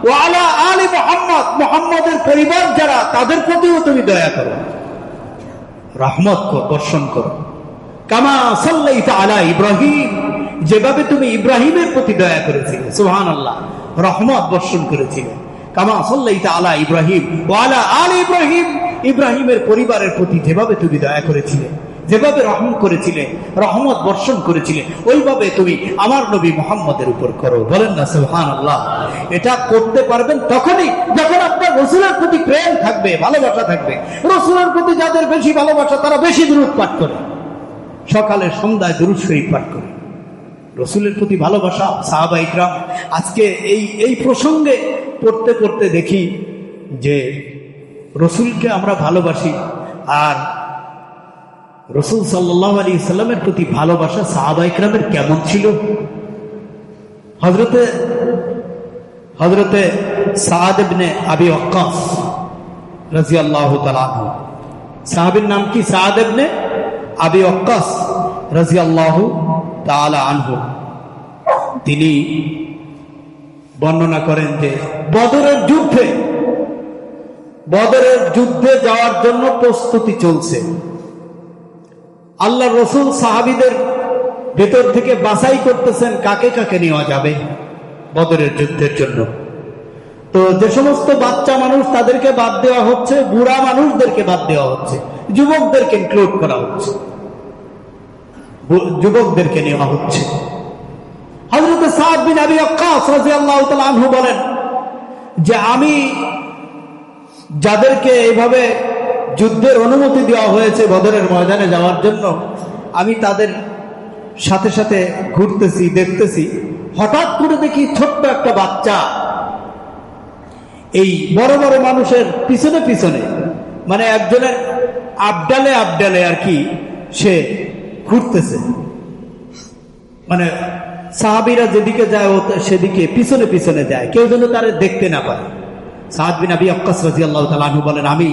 ওয়া আলা আলি মুহাম্মদ, মুহাম্মদের পরিবার যারা, তাদের প্রতিও তুমি দয়া করো, রহমত বর্ষণ করো। কামা সাল্লাইতা আলা ইব্রাহিম, যেভাবে তুমি ইব্রাহিমের প্রতি দয়া করেছিলে, সুবহানাল্লাহ, রহমত বর্ষণ করেছিলে। কামা সাল্লাইতা আলা ইব্রাহিম ওয়া আলা আলি ইব্রাহিম, ইব্রাহিমের পরিবারের প্রতি যেভাবে তুমি দয়া করেছিলে, যেভাবে রহম করেছিলে, রহমত বর্ষণ করেছিলে, ওইভাবে তুমি আমার নবী মুহাম্মদের উপর করো। বলেন না সুবহানাল্লাহ? এটা করতে পারবেন তখনই যখন আপনার রসুলের প্রতি প্রেম থাকবে, ভালোবাসা থাকবে। রসুলের প্রতি যাদের বেশি ভালোবাসা, তারা বেশি দুরূদ পাঠ করে, সকালে সন্ধ্যায় দুরূদ শরীফ পাঠ করে। রসুলের প্রতি ভালোবাসা, সাহাবা ইকরাম। আজকে এই প্রসঙ্গে পড়তে পড়তে দেখি যে রসুলকে আমরা ভালোবাসি, আর রসুল সাল্লাল্লাহু আলাইহি সাল্লামের প্রতি ভালোবাসা সাহাবা ইকরামের কেমন ছিল। হযরতে সাদ ইবনে আবি ওয়াক্কাস রাদিয়াল্লাহু তাআলা আনহু, সাহাবীর নাম কি? সাদ ইবনে আবি ওয়াক্কাস রাদিয়াল্লাহু তাআলা আনহু তিনি বর্ণনা করেন যে বদরের যুদ্ধে যাওয়ার জন্য প্রস্তুতি চলছে। আল্লাহ রসুল সাহাবীদের ভেতর থেকে বাছাই করতেছেন কাকে কাকে নেওয়া যাবে বদরের যুদ্ধের জন্য। তো যে সমস্ত বাচ্চা মানুষ তাদেরকে বাদ দেওয়া হচ্ছে, বুড়া মানুষদেরকে বাদ দেওয়া হচ্ছে, যুবকদেরকে ইনক্লুড করা হচ্ছে, যুবকদেরকে নেওয়া হচ্ছে। হযরত সাদ বিন আবি ওয়াক্কাস রাদিয়াল্লাহু তাআলা আনহু বলেন যে আমি যাদেরকে এইভাবে যুদ্ধের অনুমতি দেওয়া হয়েছে বদরের ময়দানে যাওয়ার জন্য, আমি তাদের সাথে সাথে ঘুরতেছি, দেখতেছি, হঠাৎ করে দেখি ছোট্ট একটা বাচ্চা এই বড় বড় মানুষের পিছনে পিছনে, মানে একজনের আবডালে আবডালে আর কি সে ঘুরতেছে। মানে সাহাবীরা যেদিকে যায় ও সেদিকে পিছনে পিছনে যায়, কেউ যেন তারা দেখতে না পারে। সাদ বিন আবি ওয়াক্কাস রাদিয়াল্লাহু তাআলা আনহু বলেন আমি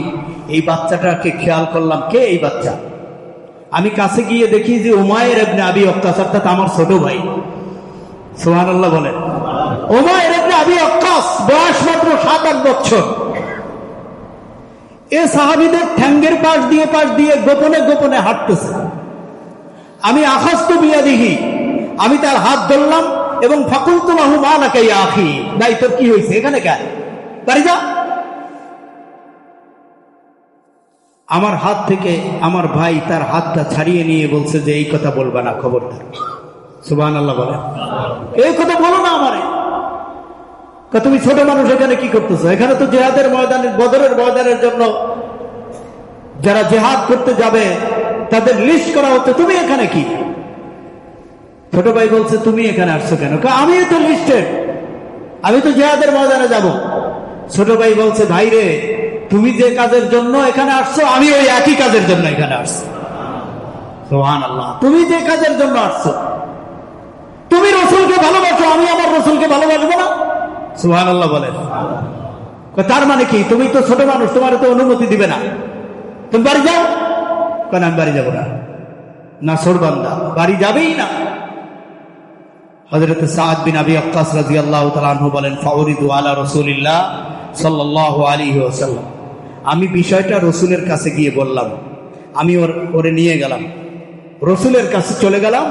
এই বাচ্চাটাকে খেয়াল করলাম, কে এই বাচ্চা? আমি কাছে গিয়ে দেখি যে উমাইর ইবনে আবি ওয়াক্কাস, অর্থাৎ আমার ছোট ভাই। সুবহানাল্লাহ বলেন। উমাইর ইবনে আবি ওয়াক্কাস বয়স মাত্র 7-8 বছর। এ সাহাবীদের ঠ্যাঙ্গের পাশ দিয়ে গোপনে গোপনে হাঁটতেছে। আমি আখাযতু বিয়াদিহি, আমি তার হাত ধরলাম এবং ফাকুলতু লাহু মা লাকা ইয়া আখি, ভাই তোর কি হয়েছে, এখানে কেন, বাড়ি যা। আমার হাত থেকে আমার ভাই তার হাতটা ছাড়িয়ে নিয়ে বলছে যে এই কথা বলবা না, খবরদার। সুবহানাল্লাহ বলেন। এই কথা বলো না আমারে। তুমি ছোট মানুষ, এখানে কি করতেছো? এখানে তো জিহাদের ময়দানের, বদরের ময়দানের জন্য যারা জিহাদ করতে যাবে তাদের লিস্ট করা হচ্ছে, তুমি এখানে কি? ছোট ভাই বলছে তুমি এখানে আসছো কেন? আমি তো লিস্টেড, আমি তো জিহাদের ময়দানে যাব। ছোট ভাই বলছে ভাই রে, তুমি যে কাজের জন্য এখানে আসছো আমি ওই একই কাজের জন্য এখানে আসছি। সুবহানাল্লাহ। তুমি যে কাজের জন্য আসছো, তুমি রাসূলকে ভালোবাসো, আমি আমার রাসূলকে ভালোবাসবো না? সুবহানাল্লাহ বলেন। তার মানে কি? তুমি তো ছোট মানুষ, তোমার তো অনুমতি দিবে না, তুমি বাড়ি যাও। কেন আমি বাড়ি যাবো না? না সরবান্দা, বাড়ি যাবেই না। হযরত সাদ বিন আবি ওয়াক্কাস রাদিয়াল্লাহু তাআলা আনহু বলেন ফাউরিদু আলা রাসূলিল্লাহ সাল্লাল্লাহু আলাইহি ওয়াসাল্লাম, আমি বিষয়টা রাসূলের কাছে গিয়ে বললাম। আমি ওরে নিয়ে গেলাম, রাসূলের কাছে চলে গেলাম,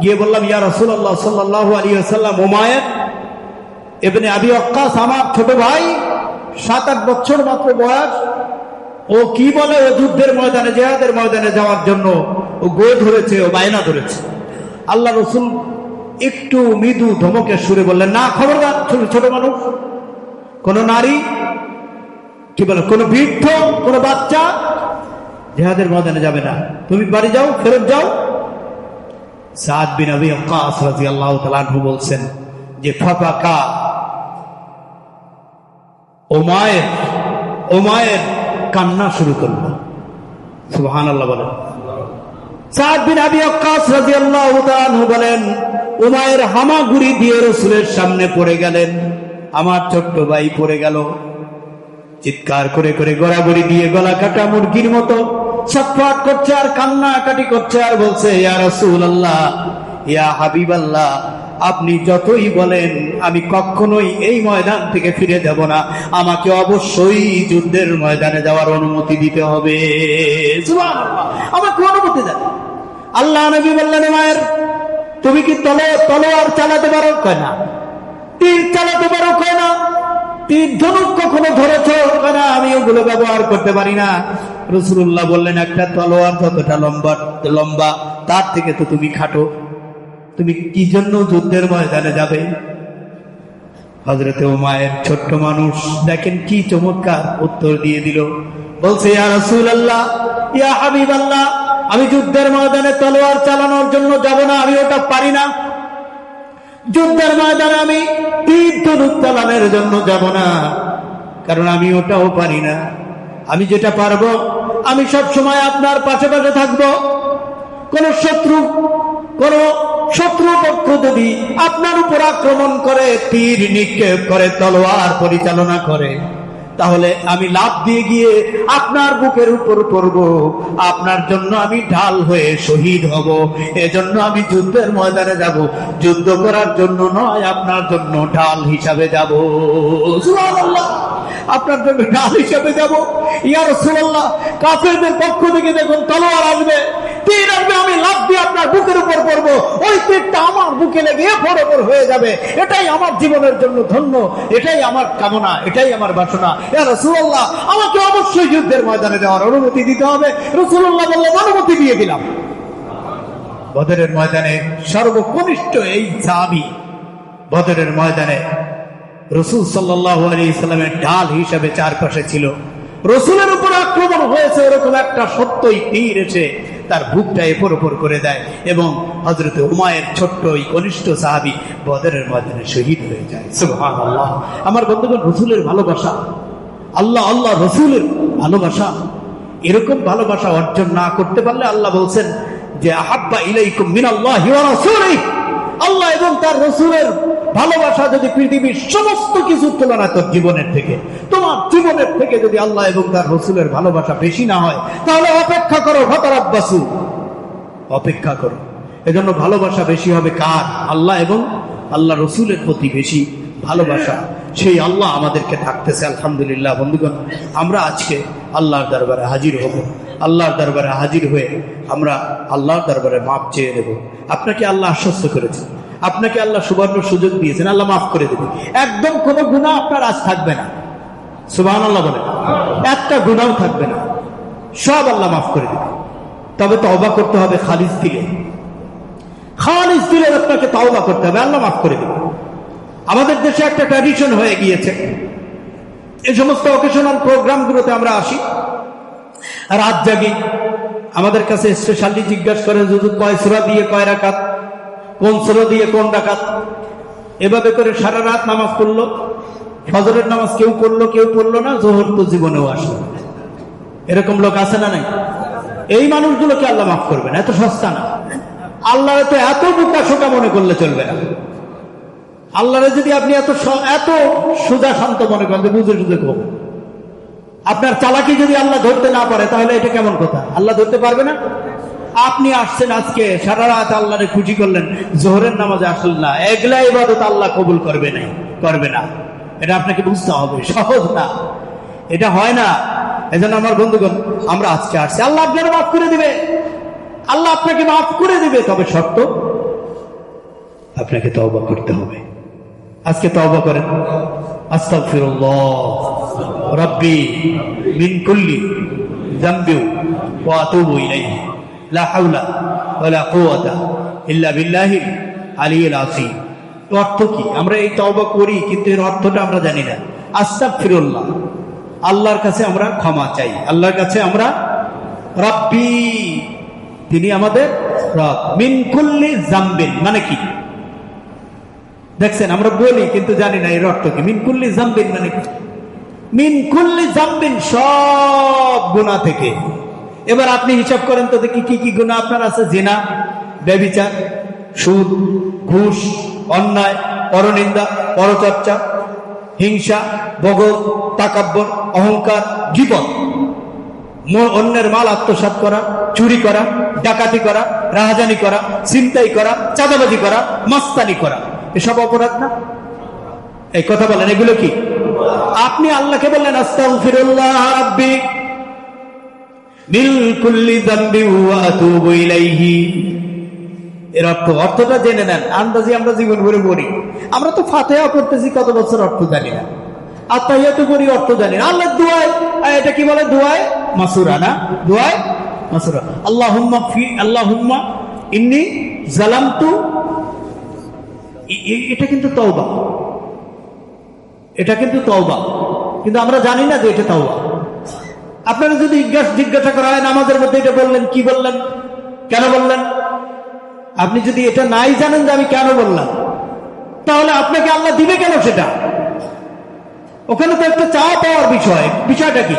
গিয়ে বললাম ইয়া রাসূলুল্লাহ সাল্লাল্লাহু আলাইহি ওয়াসাল্লাম, উমাইর ইবনে আবি ওয়াক্কাস আমার ছোট ভাই, 7-8 বছর মাত্র বয়স, ও কি বলে ও যুদ্ধের ময়দানে, জিহাদের ময়দানে যাওয়ার জন্য ও গো ধরেছে, ও বায়না ধরেছে। আল্লাহ রাসূল একটু মৃদু ধমকের সুরে বললেন না, খবরদার, ছোট মানুষ, কোন নারী, কি বলে, কোন বৃদ্ধ, কোন বাচ্চা জিহাদের ময়দানে যাবে না, তুমি বাড়ি যাও, ফেরত যাও। সাদ বিন আবি ওয়াক্কাস রাদিয়াল্লাহু তাআলা আনহু বলছেন যে ফাফাকা উমাইর কান্না শুরু করল। সুবহানাল্লাহ বলেন। সাদ বিন আবি ওয়াক্কাস রাদিয়াল্লাহু তাআলা আনহু বলেন উমাইর হামাগুড়ি দিয়ে রাসূলের সামনে পড়ে গেলেন। আমার ছোট্ট ভাই পড়ে গেল, চিৎকার করে করে গড়াগড়ি দিয়ে গলা কাটা মুরগির মতো ছটফট করছে আর কান্নাকাটি করছে আর বলছে ইয়া রাসূলুল্লাহ, ইয়া হাবিবাল্লাহ, আপনি যতই বলেন আমি কখনোই এই ময়দান থেকে ফিরে যাব না, আমাকে অবশ্যই যুদ্ধের ময়দানে যাওয়ার অনুমতি দিতে হবে। সুবহানাল্লাহ, আমাকে অনুমতি দেন। আল্লাহ নবী বললেন উমাইর, তুমি কি তলোয়ার চালাতে পারো? কয় না। তীর চালাতে পারো? কয় না। তীর ধনুক কখনো ধরেছ? কয় না, আমি ওগুলো ব্যবহার করতে পারি না। রাসূলুল্লাহ বললেন একটা তলোয়ার যতটা লম্বা তার থেকে তো তুমি খাটো, তুমি কি জন্য যুদ্ধের ময়দানে যাবে? হযরতে উমাইর ছোট্ট মানুষ, দেখেন কি চমৎকার উত্তর দিয়ে দিল। বলছে ইয়া রাসূলুল্লাহ, ইয়া হাবিবাল্লাহ, আমি যুদ্ধের ময়দানে তলোয়ার চালানোর জন্য যাব না, আমি ওটা পারি না। যুদ্ধের ময়দানে আমি তীর ধনুক চালানোর জন্য যাব না, কারণ আমি ওটাও পারি না। আমি যেটা পারবো, আমি সব সময় আপনার পাশে পাশে থাকবো। কোন শত্রু পক্ষ যদি আপনার উপর আক্রমণ করে, তীর নিক্ষেপ করে, তলোয়ার পরিচালনা করে, তাহলে আমি লাফ দিয়ে গিয়ে আপনার বুকের উপর পড়ব, আপনার জন্য আমি ঢাল হয়ে শহীদ হব। এজন্য আমি যুদ্ধের ময়দানে যাব, যুদ্ধ করার জন্য নয়, আপনার জন্য ঢাল হিসাবে যাব। সুবহানাল্লাহ, আপনার জন্য ঢাল হিসাবে যাব। ইয়া রাসূলুল্লাহ, কাফেরদের পক্ষ থেকে দেখুন তলোয়ার আসবে, তীর আসবে, আমি লাফ দিয়ে আপনার বুকের উপর পড়ব, ওই তীরটা আমার বুকে লেগে ফোড়ফোড় হয়ে যাবে। এটাই আমার জীবনের জন্য ধন্য, এটাই আমার কামনা, এটাই আমার বাসনা। ইয়া রাসূলুল্লাহ, আমাকে অবশ্যই যুদ্ধের ময়দানে যাওয়ার অনুমতি দিতে হবে। রাসূলুল্লাহ বললেন, অনুমতি দিয়ে দিলাম। বদরের ময়দানে সর্বকনিষ্ঠ এই সাহাবী বদরের ময়দানে রাসূল সাল্লাল্লাহু আলাইহি সাল্লামের ঢাল হিসেবে চারপাশে ছিল। রাসূলের উপর আক্রমণ হয়েছে, এরকম একটা সত্যই তীর এসে তার বুকটা এপর ওপর করে দেয় এবং হযরত উমায়ের ছোট্ট ওই কনিষ্ঠ সাহাবী বদরের ময়দানে শহীদ হয়ে যায়। সুবহানাল্লাহ। আমার বন্ধুগণ, রাসূলের ভালোবাসা, আল্লাহ আল্লাহ রাসূলের ভালোবাসা, এরকম ভালোবাসা অর্জন না করতে পারলে আল্লাহ বলছেন যে আহাব্বা ইলাইকুম মিনাল্লাহি ওয়া রাসূলিহি, আল্লাহ এবং তার রাসূলের ভালোবাসা যদি পৃথিবীর সমস্ত কিছুর তুলনা তোর জীবনের থেকে, তোমার জীবনের থেকে যদি আল্লাহ এবং তার রাসূলের ভালোবাসা বেশি না হয়, তাহলে অপেক্ষা করো, ফাতারাব্বাসু, অপেক্ষা করো। এজন্য ভালোবাসা বেশি হবে কার? আল্লাহ এবং আল্লাহ রাসূলের প্রতি বেশি ভালোবাসা, সেই আল্লাহ আমাদেরকে থাকতেছে। আলহামদুলিল্লাহ বন্ধুগণ, আমরা আজকে আল্লাহর দরবারে হাজির হব। আল্লাহর দরবারে হাজির হয়ে আমরা আল্লাহর দরবারে মাপ চেয়ে নেব। আপনাকে আল্লাহ আশ্বস্ত করেছেন, আপনাকে আল্লাহ সুবর্ণ সুযোগ দিয়েছেন, আল্লাহ মাফ করে দেবে। একদম কোনো গুনাহ আপনার আজ থাকবে না। সুবহানাল্লাহ বলেন, একটা গুনাহ থাকবে না, সব আল্লাহ মাফ করে দেবে। তবে তওবা করতে হবে খালিস দিলে, খালিস দিলে আপনাকে তওবা করতে হবে, আল্লাহ মাফ করে দেবে। আমাদের দেশে একটা ট্র্যাডিশন হয়ে গিয়েছে, এই সমস্ত অকেশনাল প্রোগ্রামগুলোতে আমরা আসি, রাত জাগি, আমাদের কাছে স্পেশালি জিজ্ঞাসা করে হুজুর কয় সূরা দিয়ে কয় রাকাত, কোন সূরা দিয়ে কোন রাকাত, এভাবে করে সারা রাত নামাজ পড়লো। ফজরের নামাজ কেউ পড়লো, কেউ পড়লো না, যোহর তো জীবনেও আসলো। এরকম লোক আছে না নাই? এই মানুষগুলোকে আল্লাহ মাফ করবে না, এত সস্তা না। আল্লাহর তো এত বোকা শোকা মনে করলে চলবে না। আল্লাহরে যদি আপনি এত সোজা শান্ত মনে করেন, বুঝে সুঝে কম, আপনার চালাকি যদি আল্লাহ ধরতে না পারে, তাহলে এটা কেমন কথা? আল্লাহ ধরতে পারবে না? আপনি আসছেন আজকে সারা রাত আল্লাহরে খুশি করলেন, জোহরের নামাজে আসলেন না, এগুলা ইবাদত আল্লাহ কবুল করবে না। এটা আপনাকে বুঝতে হবে, সহজ না, এটা হয় না। এজন্য আমার বন্ধুগণ, আমরা আজকে আসছি, আল্লাহ আপনারা মাফ করে দিবে, আল্লাহ আপনাকে মাফ করে দিবে, তবে শর্ত আপনাকে তওবা করতে হবে। আজকে তওবা করেন, আস্তাগফিরুল্লাহ রাব্বি মিন কুল্লি যামবি ওয়া আতুবু ইলাইহি লা হাওলা ওয়ালা কুওয়াতা ইল্লা বিল্লাহিল আলিয়্যিল আযীম। অর্থ কি? আমরা এই তওবা করি, কিন্তু এর অর্থটা আমরা জানি না। আস্তাগফিরুল্লাহ, আল্লাহর কাছে আমরা ক্ষমা চাই, আল্লাহর কাছে আমরা, রাব্বি, তিনি আমাদের রব, মিন কুল্লি যামবিন মানে কি? দেখছেন, আমরা বলি কিন্তু জানি না এর অর্থ কি। মিন কুল্লি যামবিন মানে কি? মিন কুল্লি যামবিন, সব গুনাহ থেকে। এবার আপনি হিসাব করেন তো দেখি কি কি গুনাহ আপনার আছে। জিনা, ব্যভিচার, সুদ, ঘুষ, অন্যায়, পরনিন্দা, পরচর্চা, হিংসা, বগল, তাকাব্বর, অহংকার, গীবত, অন্যের মাল আত্মসাৎ করা, চুরি করা, ডাকাতি করা, রাহাজানি করা, ছিনতাই করা, চাঁদাবাজি করা, মাস্তানি করা, এসব অপরাধ না? এই কথা বলেন, এগুলো কি? আপনি আল্লাহকে বললেন আস্তাগফিরুল্লাহ রাব্বি মিন কুল্লি যামবি ওয়া আতুবু ইলাইহি। এর অর্থটা জেনে নেন। আন্দাজি আমরা জীবন ভরে পড়ি, আমরা তো ফাতিহা পড়তেছি কত বছর, অর্থ জানি না। আত্তাহিয়াতু করি, অর্থ জানি না। আল্লাহর দুআয়, এটা কি বলে? দুআয় মাসুরা না? দুআয় মাসুরা। আল্লাহুম্মা ইন্নী যালামতু, এটা কিন্তু তওবা, এটা কিন্তু তওবা, কিন্তু আমরা জানি না যে এটা তওবা। আপনারা যদি জিজ্ঞাসা করা হয় নামাজের মধ্যে এটা বললেন, কি বললেন, কেন বললেন, আপনি যদি এটা নাই জানেন যে আমি কেন বললাম, তাহলে আপনাকে আল্লাহ দিবে কেন সেটা? ওখানে তো একটা চাওয়া পাওয়ার বিষয়। বিষয়টা কি?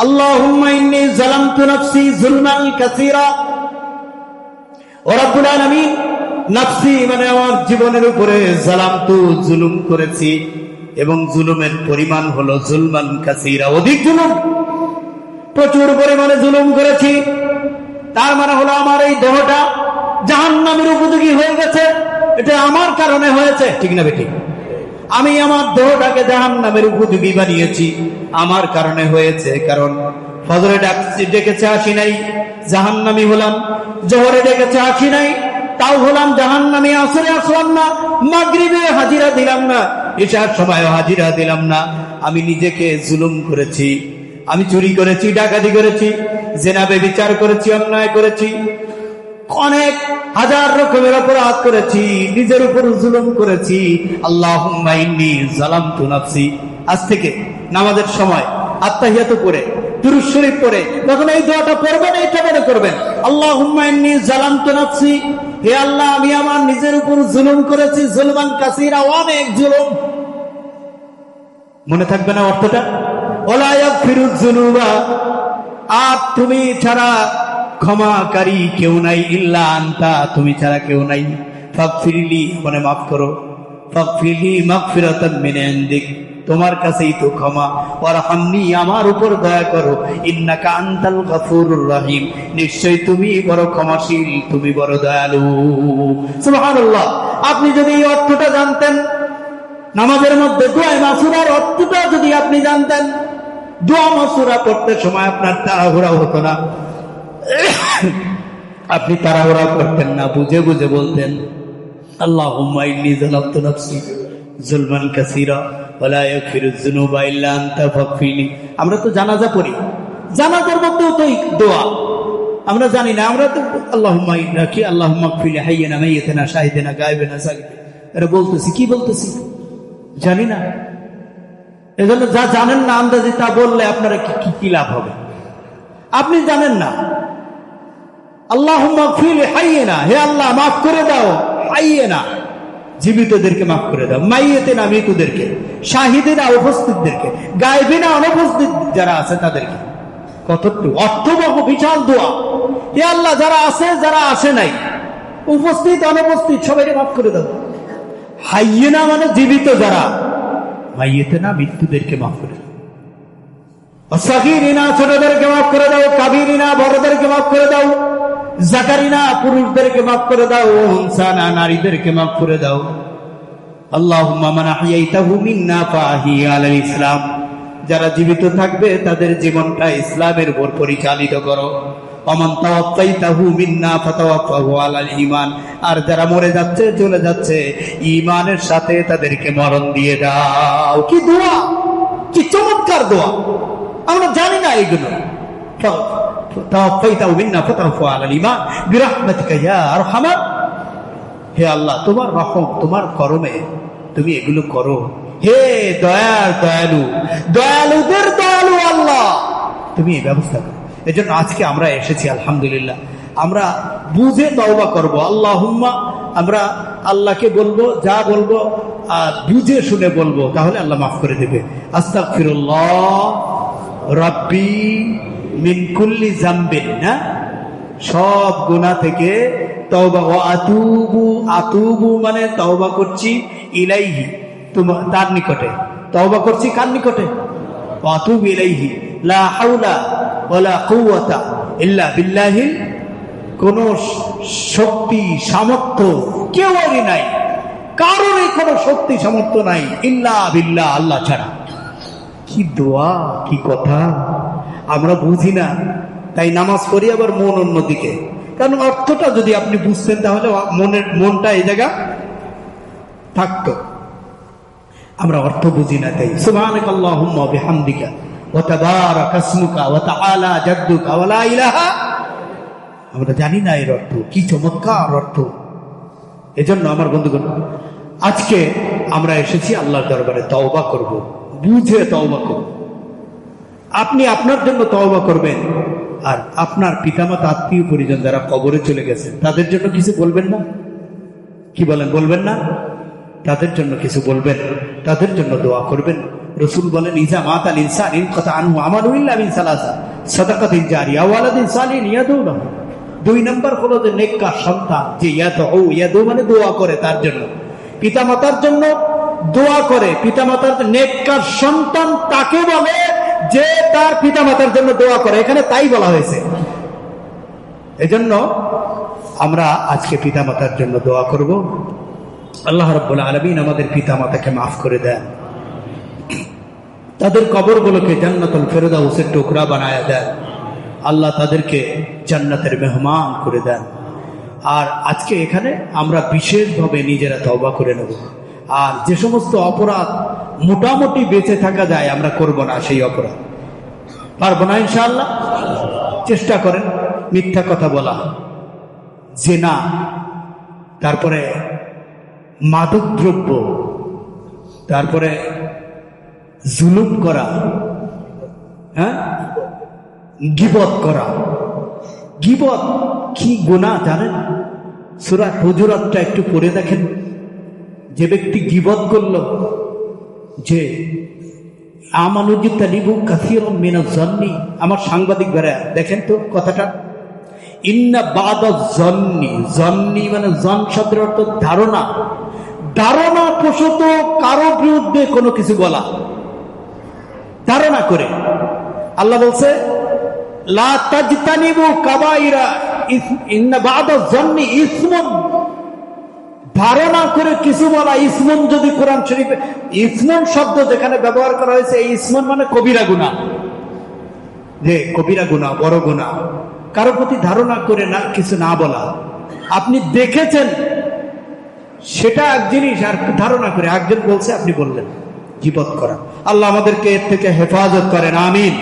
আল্লাহুম্মা ইন্নী যালামতু নাফসি যুলমান কাসীরা ওয়া রাব্বুল আলামিন, নাফসি মানে আমার জীবনের উপরে, যালামতু জুলুম করেছি, এবং জুলুমের পরিমাণ হলো জুলমান কাসীরা, অধিক জুলুম, প্রচুর পরিমাণে জুলুম করেছি। তার মানে হলো আমার এই দেহটা জাহান্নামের উপযোগী হয়ে গেছে, এটা আমার কারণে হয়েছে, ঠিক না বেঠিক? আমি আমার দেহটাকে জাহান্নামের উপযোগী বানিয়েছি, আমার কারণে হয়েছে। কারণ ফজরে ডেকেছে আসি নাই, জাহান্নামী হলাম। জোহরে ডেকেছে আসি নাই, তাও হলাম জাহান্নামী। আসরে আসলাম না, মাগরিবে হাজিরা দিলাম না, এশার সময়ও হাজিরা দিলাম না। আমি নিজেকে জুলুম করেছি, আমি চুরি করেছি, ডাকাতি করেছি, জেনা ব্যভিচার করেছি, অন্যায় করেছি, অনেক হাজার রকমের অপরাধ করেছি, নিজের উপর জুলুম করেছি। আল্লাহুম্মা ইন্নী যালামতু নাফসি। আজ থেকে নামাজের সময় আত্তাহিয়াতু পড়ে, দুরূদ শরীফ পড়ে যখন এই দোয়াটা পড়বেন, এটা মনে করবেন, আল্লাহুম্মা ইন্নী যালামতু নাফসি, হে আল্লাহ আমি আমার নিজের উপর জুলুম করেছি, জুলমান কাসীরা, অনেক জুলুম। মনে থাকবে না অর্থটা? ওয়ালা ইয়াগফিরুয যুনুবা, আর তুমি ছাড়া ক্ষমাকারী কেউ নাই, ইল্লা আনতা, তুমি ছাড়া কেউ নাই। ফাগফিরলি, মানে মাফ করো, ফাগফিরলি মাগফিরাতান মিন ইনদিক, তোমার কাছেই তো ক্ষমা। ওয়ারহামনি, আমার উপর দয়া করো। ইন্নাকা আনতাল গফুরুর রহিম, নিশ্চয় তুমি বড় ক্ষমাশীল, তুমি বড় দয়ালু। সুবহানাল্লাহ। আপনি যদি এই অর্থটা জানতেন, নামাজের মধ্যে দোয়া মাসুরার অর্থটা যদি আপনি জানতেন, দোয়া মাসুরা পড়তে সময় আপনার তাড়াহুড়া হতো না, আপনি তাড়াহুড়া করতেন না, বুঝে বুঝে বলতেন, আল্লাহুম্মা ইন্নী যালামতু নাফসি যুলমান কাসীরা ওয়ালা ইয়াগফিরুয যুনুবা ইল্লা আনতা ফাগফিরলি। আমরা তো জানাজা পড়ি, জানাজার মধ্যেও তো এই দোয়া আমরা জানি না। আমরা তো আল্লাহুম্মা ইন্নাকি আল্লাহুম্মা গফিরলি হাইয়িনা মাইয়িতানা শাহিদানা গায়বিনা সাগিব, এটা বলতেছি, কি বলতেছি জানি না। এজন্য যা জানেন না আন্দাজি তা বললে আপনারা কি লাভ হবে? আপনি জানেন না। আল্লাহুম্মা গফিরলি হাইয়িনা, হে আল্লাহ মাফ করে দাও, হাইয়িনা জীবিতদেরকে মাফ করে দাও, মাইয়িতিনা মৃতদেরকে, শাহিদিনা উপস্থিতদেরকে, গায়বিনা অনুপস্থিত যারা আছে তাদেরকে। কতটুকু অর্থবহ বিশাল দোয়া। হে আল্লাহ যারা আছে, যারা আসে নাই, উপস্থিত অনুপস্থিত সবাইকে মাফ করে দাও। হাইয়িনা মানে জীবিত যারা, মাইয়িতিনা মৃত্যুদেরকে মাফ করে দাও। সাগীরিনা ছোটদেরকে মাফ করে দাও, কাবীরিনা বড়দেরকে মাফ করে দাও, যাকারিনা পুরুষদেরকে মাফ করে দাও, উনসানা নারীদেরকে মাফ করে দাও। আল্লাহুম্মা মান আহইয়াইতাহু মিন্না ফাহি আলাল ইসলাম, যারা জীবিত থাকবে তাদের জীবনটা ইসলামের উপর পরিচালিত করো। ওমান তাওয়াফাইতাহু মিন্না ফাতাওয়াফাহু আলাল ঈমান, আর যারা মরে যাচ্ছে, চলে যাচ্ছে, ঈমানের সাথে তাদেরকে মরণ দিয়ে দাও। কি দোয়া, কি চমৎকার দোয়া! আমরা জানি না এইগুলো। তাওয়াফাইতাহু মিন্না ফাতাওয়াফাহু আলাল ঈমান বিরাহমাতিকা ইয়া আরহামার, হে আল্লাহ তোমার রহম, তোমার করমে তুমি এগুলো করো। হে দয়ার দয়ালু, দয়ালুদের দয়ালু আল্লাহ, তুমি এই ব্যবস্থা করো। এজন্য আজকে আমরা এসেছি, আলহামদুলিল্লাহ, আমরা বুঝে তওবা করব। আল্লাহুম্মা, আমরা আল্লাহকে বলবো, যা বলবো বুঝে শুনে বলবো, তাহলে আল্লাহ মাফ করে দেবে। আস্তাগফিরুল্লাহ রাব্বি মিন কুল্লি যামবিন, না সব গুনাহ থেকে তওবা। ওয়া আতুবু, আতুবু মানে তওবা করছি, ইলাইহি তার নিকটে, তওবা করছি কার নিকটে? ওয়া আতুবু ইলাইহি লা হাওলা ওয়ালা কুওয়াতা ইল্লা বিল্লাহিল, কোন শক্তি সামর্থ্য কেউরই নাই, কারোরই কোনো শক্তি সামর্থ্য নাই, ইল্লা বিল্লাহ, আল্লাহ ছাড়া। কি দোয়া, কি কথা! আমরা বুঝি না, তাই নামাজ পড়ি আবার মন অন্যদিকে। কারণ অর্থটা যদি আপনি বুঝতেন তাহলে মনটা এই জায়গা থাকতো। আমরা অর্থ বুঝি না, তাই সুবহানাকাল্লাহুম্মা ওয়া বিহামদিকা ওয়া তাবারাকা ইসমুকা ওয়া তাআলা জাদ্দুকা ওয়া লা ইলাহা, আমরা জানি না এর অর্থ, কি চমৎকার অর্থ। এজন্য আমার বন্ধুগণ, আজকে আমরা এসেছি আল্লাহর দরবারে তওবা করব, বুঝে তওবা করব। আপনি আপনার জন্য তওবা করবেন, আর আপনার পিতামাতা আত্মীয় পরিজন যারা কবরে চলে গেছে তাদের জন্য কিছু বলবেন না? কি বলেন, বলবেন না? তাদের জন্য কিছু বলবেন, তাদের জন্য দোয়া করবেন। রাসূল বলেন, ইজা মাতাল ইনসান ইনকাতা আনহু আমালু ইল্লা মিন সালাসা সাদাকাতিন জারিয়া ওয়া ওয়ালাদিন সালিহিন ইয়াদউ লাহু। 2 নম্বর হলো যে নেককার সন্তান, যে ইয়াদউ মানে দোয়া করে তার জন্য, পিতামাতার জন্য দোয়া করে, পিতামাতার নেককার সন্তান তাকে বলে যে তার পিতামাতার জন্য দোয়া করে, এখানে তাই বলা হয়েছে। এজন্য আমরা আজকে পিতামাতার জন্য দোয়া করব। আল্লাহ রাব্বুল আলামিন আমাদের পিতামাতাকে মাফ করে দেন, তাদের কবরগুলোকে জান্নাতুল ফেরদাউসের টুকরা বানায় দেন, আল্লাহ তাদেরকে জান্নাতের মেহমান করে দেন। আর আজকে এখানে আমরা বিশেষভাবে নিজেরা তওবা করে নেব, আর যে সমস্ত অপরাধ মোটামুটি বেঁচে থাকা যায় আমরা করব না, সেই অপরাধ পারবো না ইনশাআল্লাহ। চেষ্টা করেন মিথ্যা কথা বলা, জেনা, তারপরে মাদকদ্রব্য, তারপরে জুলুম করা, হ্যাঁ, গীবত করা। গীবত কি গুনাহ জানেন? সূরা হুজুরাতটা একটু পড়ে দেখেন। যে ব্যক্তি গীবত করলো, যে আমানুজিতানিবু কাসীরাম মিনাজ জান্নি, আমার সাংবাদিক ভাইরা দেখেন তো কথাটা, ইন্না বাদাজ জান্নি, জান্নি মানে জন শব্দের অর্থ ধারণা, ধারণা প্রসূত কারো বিরুদ্ধে কোনো কিছু বলা, ধারণা করে। আল্লাহ বলছে লা তাজতানিবু কাবাইরা ইন্না বাদাজ জান্নি ইসমুন, ধারণা করে কিছু বলা ইসমুন। যদি কোরআন শরীফে ইসমুন শব্দ যেখানে ব্যবহার করা হয়েছে, এই ইসমুন মানে কবিরা গুনাহ, যে কবিরা গুনাহ, বড় গুনাহ। কারো প্রতি ধারণা করে না কিছু না বলা, আপনি দেখেছেন সেটা এক জিনিস, আর ধারণা করে একজন বলছে আপনি বললেন, গীবত করা। আল্লাহ আমাদেরকে এর থেকে হেফাজত করেন, আমিন।